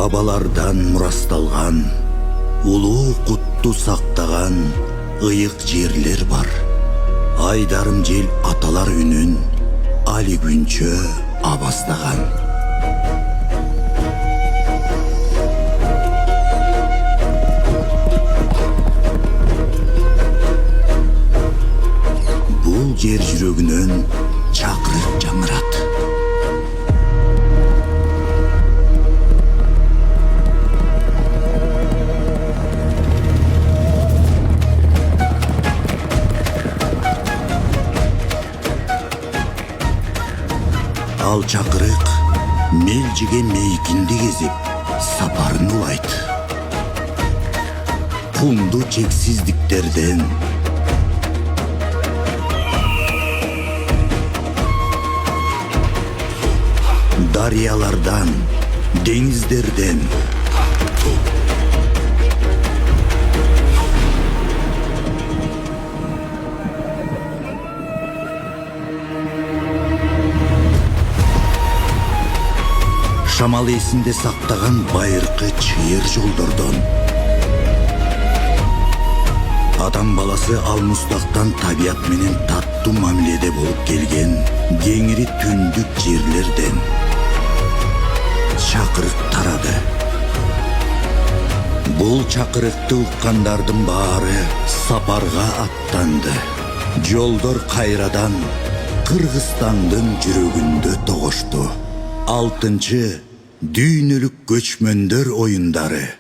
Бабалардан мурасталган, улуу кутту сактаган ыйык жерлер бар. Айдарым жел аталар үнүн али күнчө абастаган. Бул жер жүрөгүнөн чакырык жаңырат. Ал чакырык мелжиге мейкинди кезип сапарын улайт. Кумду чексиздиктерден, дарыялардан, деңиздерден, шамал эсинде сактаган байыркы чыйыр жолдордон, адам баласы алмустактан табият менен таттуу мамиледе болуп келген кеңири түндүк жерлерден чакырык тарады. Бул чакырыкты уккандардын баары сапарга аттанды. Жолдор кайрадан Кыргызстандын жүрөгүндө тогошту. 6-Дүйнөлүк көчмөндөр оюндары